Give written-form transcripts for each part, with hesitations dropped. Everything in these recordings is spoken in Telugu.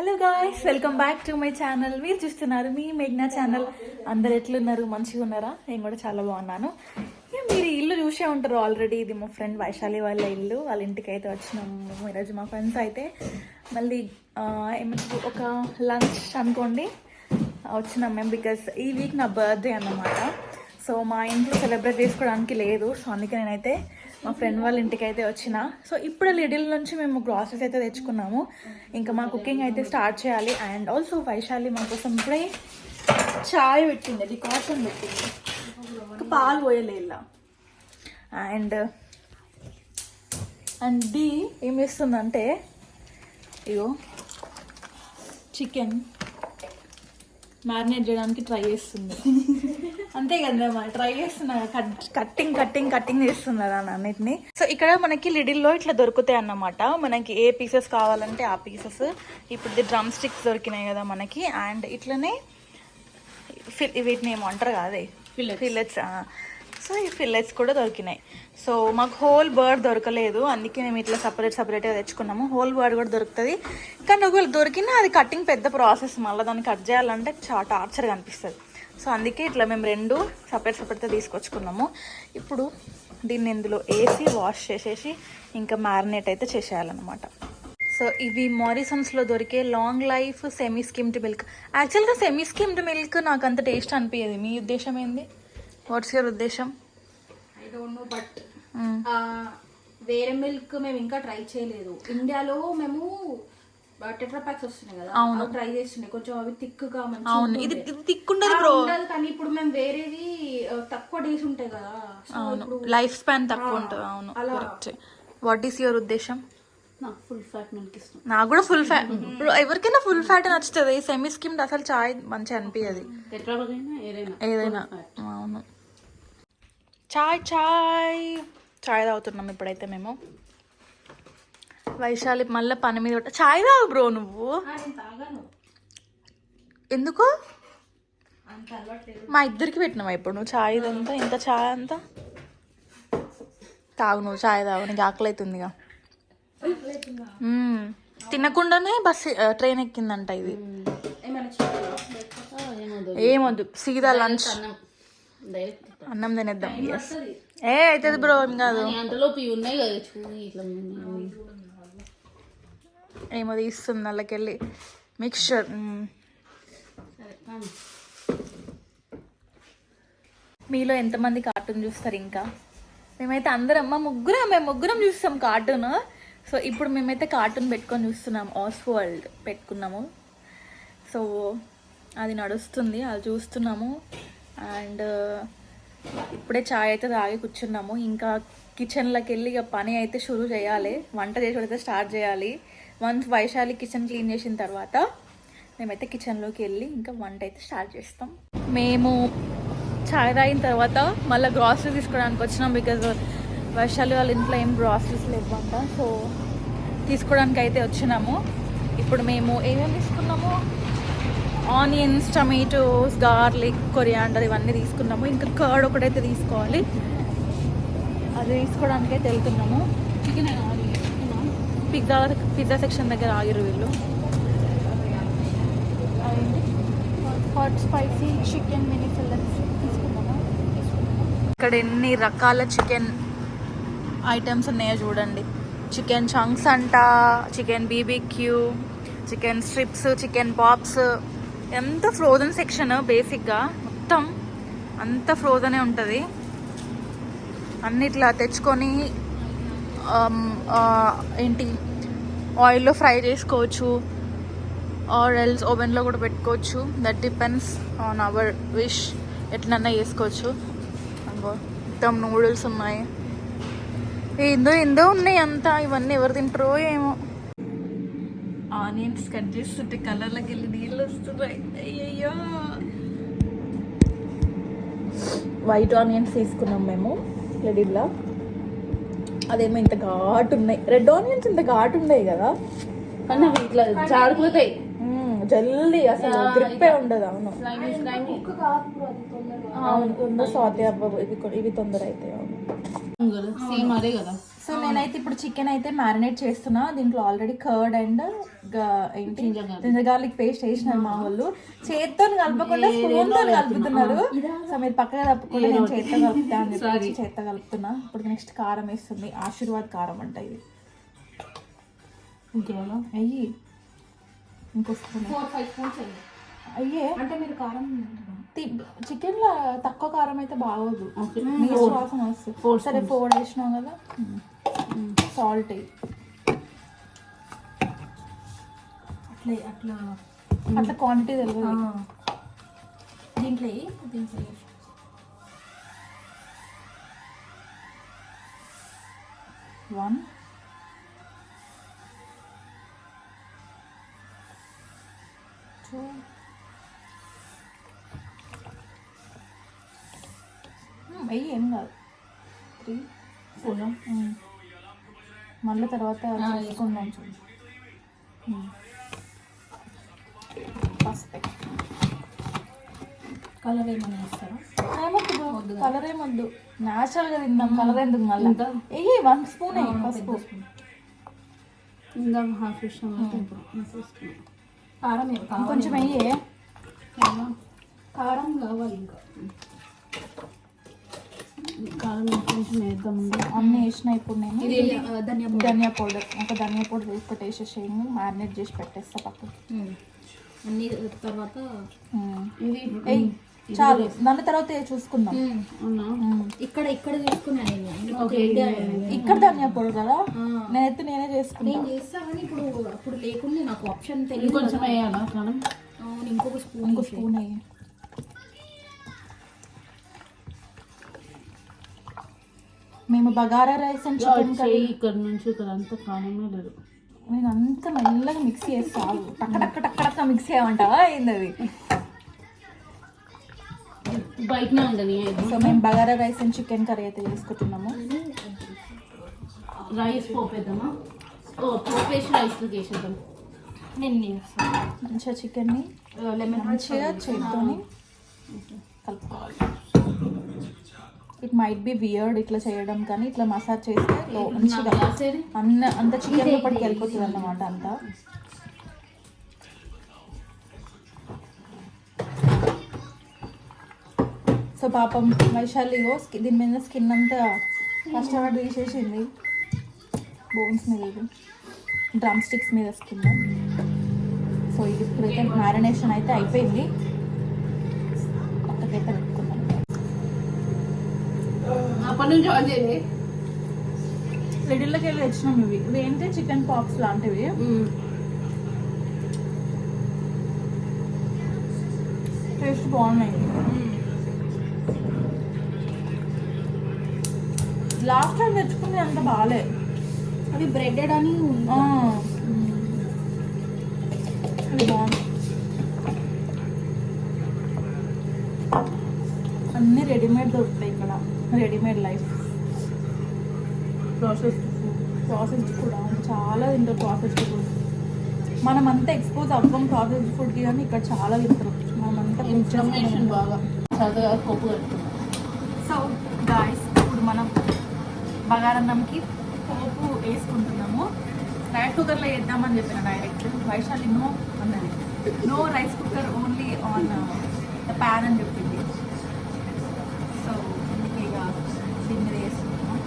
Hello guys, welcome back to my channel. మీరు చూస్తున్నారు మీ మేఘ్నా ఛానల్. అందరు ఎట్లున్నారు? మంచిగా ఉన్నారా? నేను కూడా చాలా బాగున్నాను. మీరు ఇల్లు చూసే ఉంటారు ఆల్రెడీ. ఇది మా ఫ్రెండ్ వైశాలి వాళ్ళ ఇల్లు. వాళ్ళ ఇంటికి అయితే వచ్చినాము ఈరోజు. మా ఫ్రెండ్స్ అయితే మళ్ళీ ఏమంటారు ఒక లంచ్ అనుకోండి వచ్చినాం మేము. బికాస్ ఈ వీక్ నా బర్త్డే అన్నమాట. సో మా ఇంట్లో సెలబ్రేట్ చేసుకోవడానికి లేదు. సో అందుకే నేనైతే మా ఫ్రెండ్ వాళ్ళ ఇంటికి అయితే వచ్చిన. సో ఇప్పుడు లిడిల్ నుంచి మేము గ్రాసరీస్ అయితే తెచ్చుకున్నాము. ఇంకా మా కుకింగ్ అయితే స్టార్ట్ చేయాలి. అండ్ ఆల్సో వైశాలి మా కోసం ఇప్పుడే చాయ్ పెట్టింది, డికాషన్ పెట్టింది, ఇంకా పాలు పోయలే ఇలా. అండ్ ది ఏం చేస్తుందంటే ఇగో చికెన్ మ్యారినేట్ చేయడానికి ట్రై చేస్తుంది. అంతే కదమ్మా, ట్రై చేస్తున్నా. కట్టింగ్ చేస్తున్నారు అని అన్నిటిని. సో ఇక్కడ మనకి లిడిల్లో ఇట్లా దొరుకుతాయి అన్నమాట. మనకి ఏ పీసెస్ కావాలంటే ఆ పీసెస్. ఇప్పుడు ఇది డ్రమ్ స్టిక్స్ దొరికినాయి కదా మనకి. అండ్ ఇట్లనే వీటిని ఏమంటారు కాదే, ఫిల్లెట్స్. సో ఈ ఫిల్లెట్స్ కూడా దొరికినాయి. సో మాకు హోల్ బర్డ్ దొరకలేదు, అందుకే మేము ఇట్లా సపరేట్గా తెచ్చుకున్నాము. హోల్ బర్డ్ కూడా దొరుకుతుంది, కానీ ఒకవేళ దొరికినా అది కటింగ్ పెద్ద ప్రాసెస్. మళ్ళీ దాన్ని కట్ చేయాలంటే చాలా టార్చర్గా అనిపిస్తుంది. సో అందుకే ఇట్లా మేము రెండు సపరేట్గా తీసుకొచ్చుకున్నాము. ఇప్పుడు దీన్ని ఇందులో వేసి వాష్ చేసేసి ఇంకా మ్యారినేట్ అయితే చేసేయాలన్నమాట. సో ఇవి మారిసన్స్లో దొరికే long life semi skimmed milk. యాక్చువల్గా సెమీ స్కిమ్డ్ మిల్క్ నాకు అంత టేస్ట్ అనిపించదు. మీ ఉద్దేశం ఏంది? వాట్స్ యువర్ ఉద్దేశం? ఐ డోంట్ నో, బట్ వేరే మిల్క్ మేము ఇంకా ట్రై చేయలేదు. ఇండియాలో మేము టెట్రా ప్యాక్స్ వస్తున్నాయి కదా, అవును ట్రై చేస్తున్నాయి. కొంచెం అవి థిక్గా మంచిగా. అవును, ఇది థిక్ ఉండదు. కానీ ఇప్పుడు మేము వేరేవి తక్కువ డేస్ ఉంటాయి కదా, అవును లైఫ్ స్పాన్ తక్కువ ఉంటుంది. అవును కరెక్ట్. వాట్ ఈస్ యువర్ ఉద్దేశం? నాకు ఫుల్ ఫ్యాట్ మిల్క్ ఇష్టం. నాకు కూడా ఫుల్ ఫ్యాట్. ఇప్పుడు ఎవరికైనా ఫుల్ ఫ్యాట్ నచ్చుతుంది. సెమీ స్కిమ్డ్ అసలు చాయ్ మంచిగా అనిపించదు. ఏదైనా అవును. చాయ్ తాగుతున్నాం ఇప్పుడైతే మేము. వైశాలి మళ్ళీ పని మీద చాయ్ తాగు బ్రో. నువ్వు ఎందుకు? మా ఇద్దరికి పెట్టినావా ఇప్పుడు నువ్వు చాయ్? ఇదంతా ఇంత చాయ్ అంతా తాగు. నువ్వు చాయ్ తాగు, నీకు ఆకలి అవుతుందిగా. తినకుండానే ట్రైన్ ఎక్కిందంట ఇది. ఏమొద్దు, సీదా లంచ్. అన్నం తినేద్దాం. అవుతుంది బ్రో, ఏం కాదు. ఏమో తీస్తుంది వాళ్ళకెళ్ళి మిక్స్చర్. మీలో ఎంతమంది కార్టూన్ చూస్తారు? ఇంకా మేమైతే అందరం మేము ముగ్గురం చూస్తాం కార్టూన్. సో ఇప్పుడు మేమైతే కార్టూన్ పెట్టుకొని చూస్తున్నాం. ఆస్వాల్డ్ పెట్టుకున్నాము. సో అది నడుస్తుంది, అది చూస్తున్నాము. అండ్ ఇప్పుడే చాయ్ అయితే తాగి కూర్చున్నాము. ఇంకా కిచెన్లోకి వెళ్ళి ఇక పని అయితే షురూ చేయాలి. వంట చేసి అయితే స్టార్ట్ చేయాలి. వన్స్ వైశాలి కిచెన్ క్లీన్ చేసిన తర్వాత మేమైతే కిచెన్లోకి వెళ్ళి ఇంకా వంట అయితే స్టార్ట్ చేస్తాం. మేము చాయ్ తాగిన తర్వాత మళ్ళీ గ్రాసరీ తీసుకోవడానికి వచ్చినాం. బికాజ్ వైశాలి వాళ్ళ ఇంట్లో ఏం గ్రాసరీస్ లేవంట. సో తీసుకోవడానికి అయితే వచ్చినాము. ఇప్పుడు మేము ఏమేమి తీసుకున్నాము? ఆనియన్స్, టమాటోస్, గార్లిక్, కొరియాండర్ ఇవన్నీ తీసుకున్నాము. ఇంకా కర్డ్ ఒకటైతే తీసుకోవాలి, అది తీసుకోవడానికి అయితే వెళ్తున్నాము. చికెన్ పిజ్జా సెక్షన్ దగ్గర ఆగిరు వీళ్ళు. హాట్ స్పైసీ చికెన్ మినీ ఫిల్లెట్స్ తీసుకున్నాము. ఇక్కడ ఎన్ని రకాల చికెన్ ఐటమ్స్ ఉన్నాయో చూడండి. చికెన్ చంక్స్ అంట, chicken BBQ, chicken strips, chicken pops. ఎంత ఫ్రోజన్ సెక్షన్. బేసిక్గా మొత్తం అంత ఫ్రోజనే ఉంటుంది. అన్నిట్లా తెచ్చుకొని ఏంటి ఆయిల్లో ఫ్రై చేసుకోవచ్చు, ఆర్ ఎల్స్ ఓవెన్లో కూడా పెట్టుకోవచ్చు. That depends on our wish. ఎట్లన్నా చేసుకోవచ్చు. అనుకో మొత్తం నూడిల్స్ ఉన్నాయి, ఏందో ఉన్నాయి అంతా. ఇవన్నీ ఎవరు తింటారో ఏమో. ఆనియన్స్ కట్ చేస్తుంటే కలర్లోకి వెళ్ళి నీళ్ళు వస్తున్నాయి. అయ్యయ్యో, వైట్ ఆనియన్స్ తీసుకున్నాం మేము లెడిబ్లా. అదేమో ఇంత ఘాటు ఉన్నాయి. రెడ్ ఆనియన్స్ ఇంత ఘాటు ఉన్నాయి కదా, కానీ అవి ఇట్లా జారిపోతాయి జల్దీ. అసలు గ్రిప్పే ఉండదు. అవును అవును, తొందర సాధ్య అవ్వవు ఇవి తొందర అయితే. అవును సేమ్ అదే కదా. సో నేనైతే ఇప్పుడు చికెన్ అయితే మ్యారినేట్ చేస్తున్నా. దీంట్లో ఆల్రెడీ కర్డ్ అండ్ ఏంటి జింజర్ గార్లిక్ పేస్ట్ వేసినారు మా వాళ్ళు. చేత్తో కలపకుండా స్పూన్తో కలుపుతున్నారు. సో మీరు పక్కగా తప్పకుండా నేను చేత్తో కలుపుతా అని చెప్పి చేత్తో కలుపుతున్నా. ఇప్పుడు నెక్స్ట్ కారం వేస్తుంది. ఆశీర్వాద్ కారం అంట ఇది. అయ్యి ఇంకో స్పూన్ 4-5 స్పూన్స్ అయ్యే. అంటే మీరు కారం చికెన్ లో తక్కువ కారం అయితే బాగోదు, నీసు వాసన వస్తుంది. సరే 4 వేసినాం కదా. సాల్ట్ అట్లా అట్లా అట్లా క్వాంటిటీ తెలియదు. దీంట్లో 1 2 అయ్యి ఏం కాదు 3 4 మళ్ళీ తర్వాత వేసుకుందాం. పసుపు కలర్ ఏమైనా వేస్తారా? ఏమొద్దు, కలర్ ఏమొద్దు, న్యాచురల్గా తిందాం. కలర్ ఎందుకు మళ్ళీ? వెయ్యి 1 స్పూన్ పసుపు. ఇంకా హాఫ్ ఇష్టం. కారం కొంచెం వెయ్యి. కారం కావాలి, ఇంకా కారం కొంచెం వేద్దాం. అన్నీ వేసిన ఇప్పుడు నేను ధనియా పౌడర్ ఒక ధనియా పౌడర్ వేసుకొని వేసేసేయండి. మ్యారినేట్ చేసి పెట్టేస్తా పక్కకి. అన్ని తర్వాత ఇది చాలు, దాని తర్వాత చూసుకుందాం. ఇక్కడ చూసుకున్నాను నేను. ఇక్కడ ధనియా పౌడర్ కదా, నేనే చేసుకున్నాను. నేను చేస్తా కానీ ఇప్పుడు అప్పుడు లేకుండా నాకు ఆప్షన్ తెలియదు. కొంచెం వేయాలా కారం? ఇంకో స్పూన్ వేయి. మేము bagara rice and chicken curry ఇక్కడ నుంచి ఇక్కడ అంతా కారమే లేదు. నేను అంతా మెల్లగా మిక్స్ చేస్తాను. టక్క మిక్స్ చేయమంటావా? అయింది అది బయటనే ఉండని. సో మేము bagara rice and chicken curry అయితే చేసుకుంటున్నాము. రైస్ పోపేద్దామా? పోపేసి రైస్ చేసేద్దాం. నేను మంచిగా చికెన్ని మంచిగా చేతితోని కలుపుకోవాలి. ఇట్ మైట్ బి వియర్డ్ ఇట్లా చేయడం, కానీ ఇట్లా మసాజ్ చేస్తే మంచిగా అంత చికెన్ లోపలికి వెళ్ళిపోతుంది అన్నమాట అంతా. సో పాపం వైశాలిగో దీని మీద స్కిన్ అంతా కష్టపడి తీసేసింది. బోన్స్ మీద, ఇది డ్రమ్ స్టిక్స్ మీద స్కిన్. సో ఇది ఇప్పుడైతే మ్యారినేషన్ అయితే అయిపోయింది. పక్కకైతే పెట్టుకున్నాం. రెడీలోకి వెళ్ళి తెచ్చినాం. ఇవి ఏంటి చికెన్ పాప్స్ లాంటివి. టేస్ట్ బాగున్నాయి. లాస్ట్ టైం తెచ్చుకుంది అంత బాగాలే. అవి బ్రెడెడ్ అని అది బాగుంది. అన్నీ రెడీమేడ్ దొరుకుతాయి ఇక్కడ. Readymade life. ప్రాసెస్డ్ కూడా చాలా తింటారు. ప్రాసెస్డ్ ఫుడ్ మనం అంతా ఎక్స్పోజ్ అవ్వం ప్రాసెస్డ్ ఫుడ్కి, కానీ ఇక్కడ చాలా తింటారు. మనమంతా ఇన్ఫర్మేషన్ బాగా చదువుగా కొప్పు కట్టుకున్నాం. సో గాయ్స్, ఇప్పుడు మనం బగారన్నంకి పోపు వేసుకుంటున్నాము. రైస్ కుక్కర్లో వేద్దామని చెప్పిన డైరెక్ట్. వైశాలి నో అన్నది. No rice cooker, only on the pan అని చెప్పింది. సో అందుకే ఇక దీని మీద వేసుకుంటున్నాం.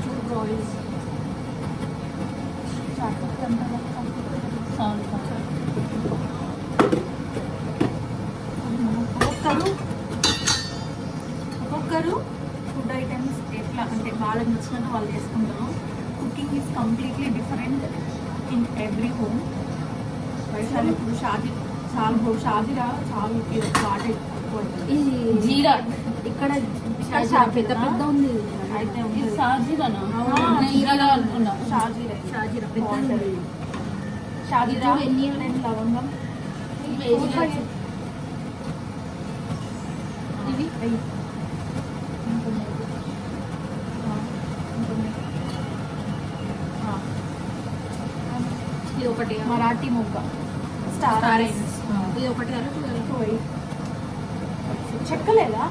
చూడు ఆయిల్ ఒక్కొక్కరు ఫుడ్ ఐటమ్స్ ఎట్లా అంటే వాళ్ళకి నచ్చినట్టు వాళ్ళు చేసుకుంటారు. Cooking is completely different in every home. Vaishali ఇప్పుడు షాజీరా చాలా పాట ఎక్కువ. జీరా ఇక్కడ పెద్ద పెద్ద ఉంది. అయితే షాజీరానా? షాజీరా లవంగం ఇవి ఇది ఒకటి మరాఠీ మొగ్గ, స్టార్ ఇది ఒకటి చెక్కలేదా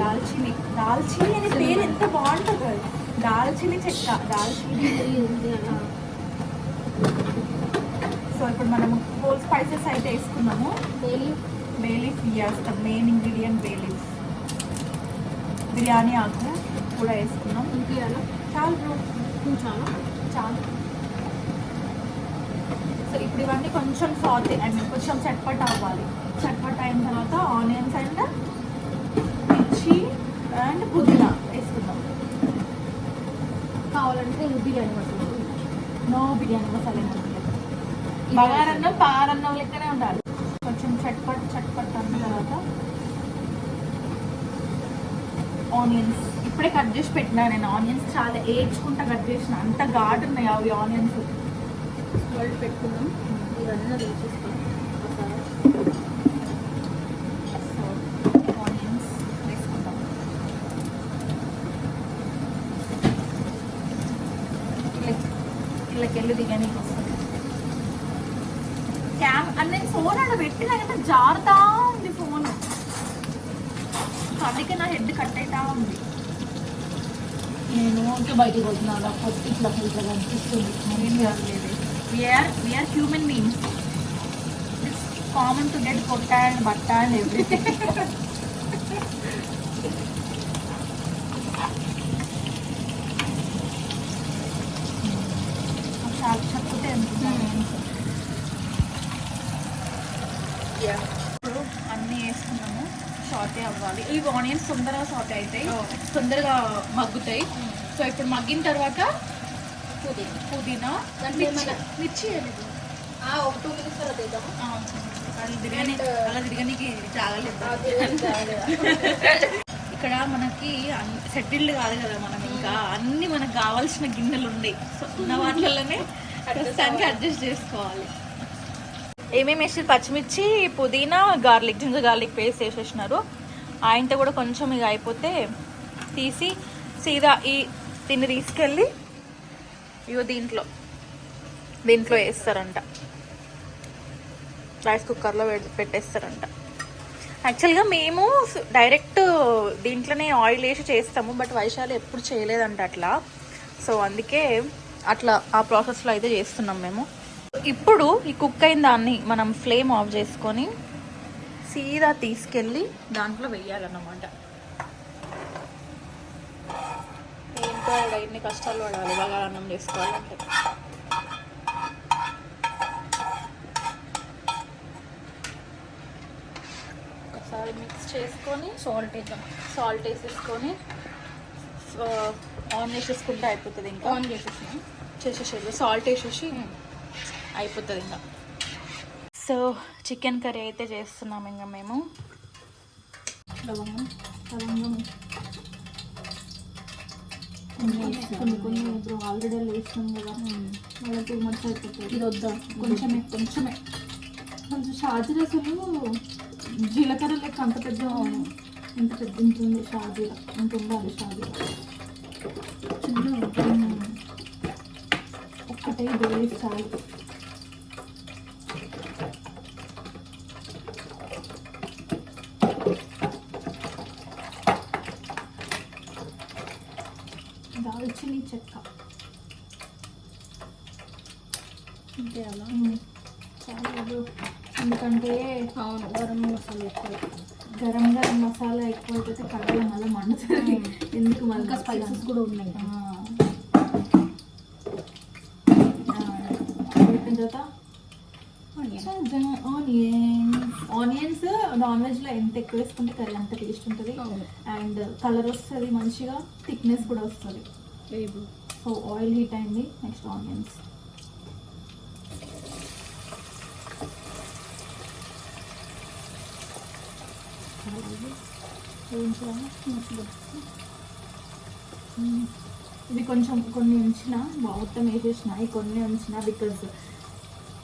దాల్చిని దాల్చిని అనే పేరు ఎంత బాగుంటుంది అది. దాల్చిని చెక్క దాల్చిని. సో ఇప్పుడు మనము హోల్ స్పైసెస్ అయితే వేసుకున్నాము. బే లీఫ్ వేస్తాం, main ingredient bay leaf. Biryani ఆకు కూడా వేసుకున్నాం. చాలు బ్రో, చాలు. సో ఇప్పుడు ఇవన్నీ కొంచెం సాతే అండ్ కొంచెం చట్పట అవ్వాలి. చట్పట అయిన తర్వాత ఆనియన్స్ అండ్ మిర్చి అండ్ పుదీనా వేసుకుందాం. కావాలంటే బిర్యానీ మసాలా. నో బిర్యానీ మసాలా బగారన్నం పారన్నం లెక్కనే ఉండాలి. కొంచెం చట్పట్ అన్న తర్వాత ఆనియన్స్ ఇప్పుడే కట్ చేసి పెట్టినా నేను. ఆనియన్స్ చాలా ఏడ్చుకుంటా కట్ చేసిన, అంత ఘాటు ఉన్నాయి అవి ఆనియన్స్. వాళ్ళు పెట్టుకున్నాం, ఇవన్నీ వేసేస్తాం. సో ఆనియన్స్ వేసుకుందాం. ఇళ్ళకి వెళ్ళి దిగనీకి వస్తుంది. నేను ఫోన్ అక్కడ పెట్టినాకంటే జారుతా ఉంది ఫోన్, అందుకే నా హెడ్ కట్ అవుతా ఉంది. నేను ఇంకా బయటికి వస్తున్నాను, ఇట్లా ఇట్లా కనిపిస్తుంది. ఏం కాలేదు. We are human beings. It's common to get కొట్ట అండ్ బట్ట అండ్ ఎవ్రీథింగ్. చాలా చక్కతే అనుకుంటాను. ఇప్పుడు అన్నీ వేసుకున్నాము, షార్టే అవ్వాలి. ఈ ఆనియన్స్ తొందరగా షార్ట్ అవుతాయి, తొందరగా మగ్గుతాయి. సో ఇప్పుడు మగ్గిన తర్వాత పుదీనా మిర్చి వేయలేదు. ఒక 2 minutes తర్వాత వేద్దాము. అలా తిరగనికి జాగలేదు. ఇక్కడ మనకి సెటిల్డ్ కాదు కదా మనం, ఇంకా అన్ని మనకు కావాల్సిన గిన్నెలు ఉన్నాయి. సో ఉన్న వాటిలోనే ప్రస్తుతానికి అడ్జస్ట్ చేసుకోవాలి. ఏమేమి వేసి పచ్చిమిర్చి పుదీనా గార్లిక్ జింజర్ గార్లిక్ పేస్ట్ వేసేసినారు. ఆయనతో కూడా కొంచెం ఇక అయిపోతే తీసి సీదా దీన్ని తీసుకెళ్ళి ఇగో దీంట్లో వేస్తారంట. రైస్ కుక్కర్లో పెట్టేస్తారంట. యాక్చువల్గా మేము డైరెక్ట్ దీంట్లోనే ఆయిల్ వేసి చేస్తాము, బట్ వైశాలి ఎప్పుడు చేయలేదంట అట్లా. సో అందుకే అట్లా ఆ ప్రాసెస్లో అయితే చేస్తున్నాం మేము. ఇప్పుడు ఈ కుక్ అయిన దాన్ని మనం ఫ్లేమ్ ఆఫ్ చేసుకొని సీదా తీసుకెళ్ళి దాంట్లో వెయ్యాలన్నమాట. ఏంటో ఎన్ని కష్టాలు పడాలి బగారన్నం చేసుకోవాలంటే. ఒకసారి మిక్స్ చేసుకొని సాల్ట్ వేసేసుకొని ఆన్ చేసేసుకుంటే అయిపోతుంది. ఇంకా ఆన్ చేసేసి సాల్ట్ వేసేసి అయిపోతుంది ఇంకా. సో చికెన్ కర్రీ అయితే చేస్తున్నాం ఇంకా మేము. కొన్ని ఇప్పుడు ఆల్రెడీ వేసినాం కదా, మళ్ళీ 2 months అయిపోతుంది. ఇది వద్దా? కొంచెమే షాజీరా. అసలు జీలకర్ర లెక్క అంత పెద్ద ఉంటుంది షాజీరా, అంత ఉండాలి షాజీరా. చిన్న ఒక్కటే బేస్ చాలు. దాల్చిని చెక్క అంతే అలా చాలా. ఎందుకంటే అవును, గరం మసాలా ఎక్కువ అయిపోతే కడగల మళ్ళీ మండుతుంది. ఎందుకు మళ్ళీ స్పైసెస్ కూడా ఉన్నాయి. పెట్టిన తర్వాత ఆనియన్స్ నాన్ వెజ్లో ఎంత ఎక్కువ వేసుకుంటే కర్రీ అంత టేస్ట్ ఉంటుంది. అండ్ కలర్ వస్తుంది మంచిగా, థిక్నెస్ కూడా వస్తుంది. సో ఆయిల్ హీట్ అయింది. నెక్స్ట్ ఆనియన్స్ ఇది కొంచెం కొన్ని ఉంచిన, మొత్తం వేసేసిన, కొన్ని ఉంచిన బికాజ్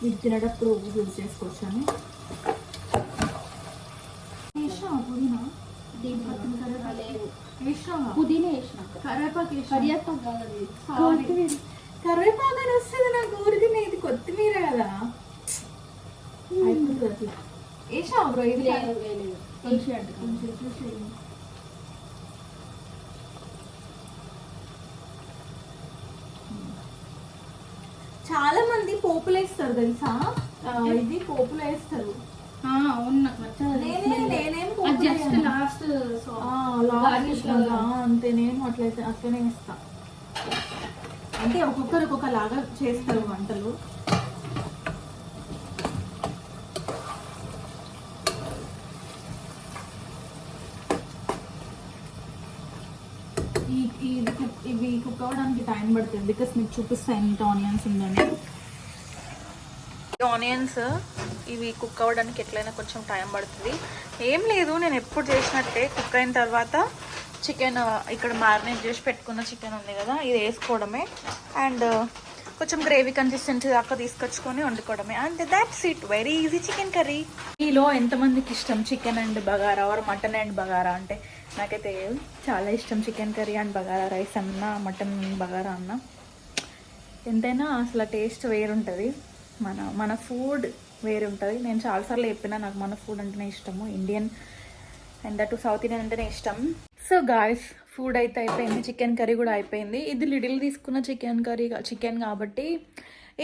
ఇది తినేటప్పుడు యూజ్ చేసుకోవచ్చు అని. వేసినా పుదీనా, పుదీనా వేసిన, కరివేపాకు అని వస్తుంది నాకు ఊరికి. ఇది కొత్తిమీర కదా అయిపోతుంది అట్లా. వేసినా బ్రో? ఇది చాలా మంది పోపులు వేస్తారు తెలుసా, ఇది పోపులు వేస్తారు. అవును, నాకు నచ్చదు. నేనేం జస్ట్ లాస్ట్ అంతే, నేను అట్లనే వేస్తా. అంటే ఒక్కొక్కరు ఒక్కొక్క లాగా చేస్తారు వంటలు. ఇవి కుక్ అవ్వడానికి టైం పడుతుంది, బికాస్ మీకు చూపిస్తాను ఎంత ఆనియన్స్ ఉందని. ఆనియన్స్ ఇవి కుక్ అవ్వడానికి ఎట్లయినా కొంచెం టైం పడుతుంది. ఏం లేదు, నేను ఎప్పుడు చేసినట్టే కుక్ అయిన తర్వాత చికెన్ ఇక్కడ మ్యారినేట్ చేసి పెట్టుకున్న చికెన్ ఉంది కదా, ఇది వేసుకోవడమే. అండ్ కొంచెం గ్రేవీ కన్సిస్టెన్సీ దాకా తీసుకొచ్చుకొని వండుకోవడమే. And that's it, very easy chicken curry. ఈలో ఎంతమందికి ఇష్టం chicken and bagara or mutton and bagara అంటే? నాకైతే చాలా ఇష్టం chicken curry and bagara rice అన్న, మటన్ బగారా అన్న. ఎంతైనా అసలు టేస్ట్ వేరుంటుంది, మన ఫుడ్ వేరే ఉంటుంది. నేను చాలాసార్లు చెప్పినా నాకు మన ఫుడ్ అంటేనే ఇష్టము, Indian and that south Indian అంటేనే ఇష్టం. సో గాయ్స్, ఫుడ్ అయితే అయిపోయింది, చికెన్ కర్రీ కూడా అయిపోయింది. ఇది లిటిల్ తీసుకున్న చికెన్ కాబట్టి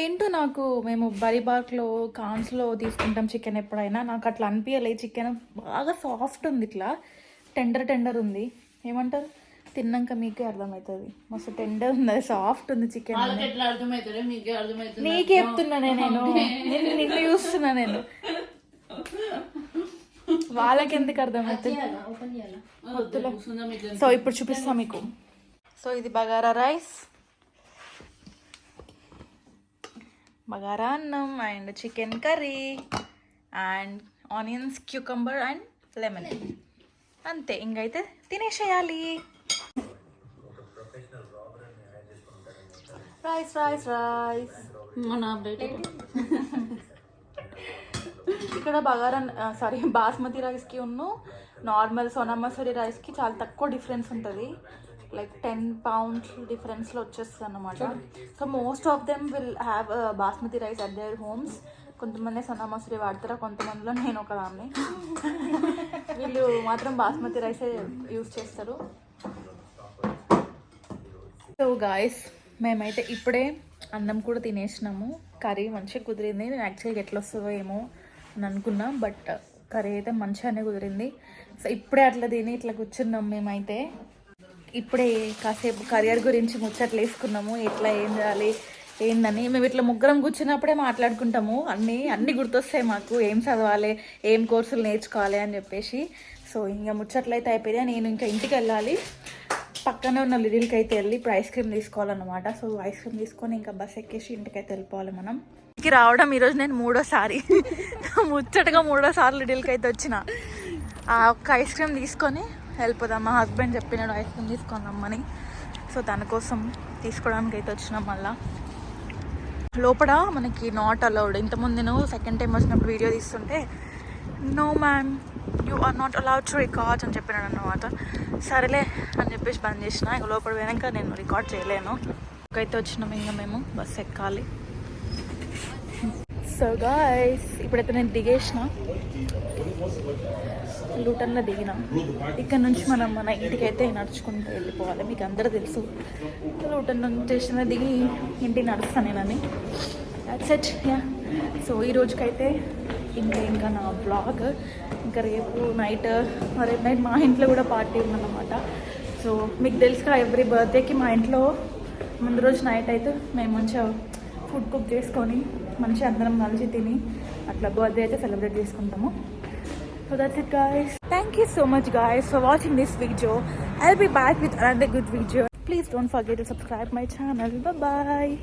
ఏంటో నాకు, మేము బరిబార్క్లో కాన్స్లో తీసుకుంటాం చికెన్ ఎప్పుడైనా, నాకు అట్లా అనిపించలేదు. చికెన్ బాగా సాఫ్ట్ ఉంది, ఇట్లా టెండర్ ఉంది. ఏమంటారు, తిన్నాక మీకే అర్థమవుతుంది. మస్తు టెండర్ ఉంది, అది సాఫ్ట్ ఉంది చికెన్. నీకే చెప్తున్నా నేను నిన్ను చూస్తున్నా నేను, వాళ్ళకి ఎందుకు అర్థమవుతుంది. సో ఇప్పుడు చూపిస్తా మీకు. సో ఇది బగారా రైస్, బగారా అన్నం and chicken curry and onions, cucumber and lemon. అంతే, ఇంకైతే తినేసేయాలి. రైస్ రైస్ రైస్ ఇక్కడ బగారా బాస్మతి రైస్కి ఉన్ను నార్మల్ సోనా మసూరి రైస్కి చాలా తక్కువ డిఫరెన్స్ ఉంటుంది. లైక్ 10 pounds డిఫరెన్స్లో వచ్చేస్తుంది అన్నమాట. So most of them will have basmati rice at there homes. కొంతమంది సోనా మసూరి వాడతారా, కొంతమందిలో నేను ఒకదాన్ని. వీళ్ళు మాత్రం బాస్మతి రైసే యూజ్ చేస్తారు. సో గాయస్, మేమైతే ఇప్పుడే అన్నం కూడా తినేసినాము. కర్రీ మంచిగా కుదిరింది. నేను యాక్చువల్గా ఎట్లా వస్తుందో ఏమో అని అనుకున్నా, బట్ కర్రీ అయితే మంచిగానే కుదిరింది. సో ఇప్పుడే అట్లా తిని ఇట్లా కూర్చున్నాం. మేమైతే ఇప్పుడే కాసేపు కెరియర్ గురించి ముచ్చట్లు వేసుకున్నాము, ఎట్లా ఏం చేయాలి ఏందని. మేము ఇట్లా ముగ్గురం కూర్చున్నప్పుడే మాట్లాడుకుంటాము, అన్నీ గుర్తొస్తాయి మాకు, ఏం చదవాలి, ఏం కోర్సులు నేర్చుకోవాలి అని చెప్పేసి. సో ఇంకా ముచ్చట్లయితే అయిపోయాయి. నేను ఇంకా ఇంటికి వెళ్ళాలి, పక్కనే ఉన్న లిటిల్కి అయితే వెళ్ళి ఇప్పుడు ఐస్ క్రీమ్ తీసుకోవాలన్నమాట. సో ఐస్ క్రీమ్ తీసుకొని ఇంకా బస్ ఎక్కేసి ఇంటికైతే వెళ్ళిపోవాలి మనం. ఇంటికి రావడం ఈరోజు నేను 3వ సారి, ముచ్చటగా 3వ సారి లిటిల్కి అయితే వచ్చిన. ఆ ఒక్క ఐస్ క్రీమ్ తీసుకొని వెళ్ళిపోదాం. మా హస్బెండ్ చెప్పినాడు ఐస్ క్రీమ్ తీసుకొని రమ్మని. సో తన కోసం తీసుకోవడానికి అయితే వచ్చినాం. మళ్ళీ లోపల మనకి నాట్ అలౌడ్. ఇంతకుముందు నేను సెకండ్ టైం వచ్చినప్పుడు వీడియో తీస్తుంటే no ma'am you are not allowed to record అని చెప్పినాడు అన్నమాట. సరేలే అని చెప్పేసి బంద్ చేసిన. ఇంకా లోపల పోయాక నేను రికార్డ్ చేయలేను. అయితే వచ్చినాం, ఇంకా మేము బస్ ఎక్కాలి. సో గాయ్స్, ఇప్పుడైతే నేను దిగేసిన, లూటన్లో దిగిన. ఇక్కడ నుంచి మనం మన ఇంటికైతే నడుచుకుంటూ వెళ్ళిపోవాలి. మీకు అందరూ తెలుసు, లూటన్ స్టేషన్ దిగి ఇంటికి నడుస్తాను నేనని. That's it. యా, సో ఈ రోజుకైతే ఇంకా నా బ్లాగ్. ఇంకా రేపు నైట్ మా ఇంట్లో కూడా పార్టీ ఉందన్నమాట. సో మీకు తెలుసుగా, ఎవ్రీ బర్త్డేకి మా ఇంట్లో ముందు రోజు నైట్ అయితే మేము మంచిగా ఫుడ్ కుక్ చేసుకొని మంచిగా అందరం కలిసి తిని అట్లా బర్త్డే అయితే సెలబ్రేట్ చేసుకుంటాము. So that's it guys. Thank you so much guys for watching this video. I'll be back with another good video. Please don't forget to subscribe my channel. Bye bye.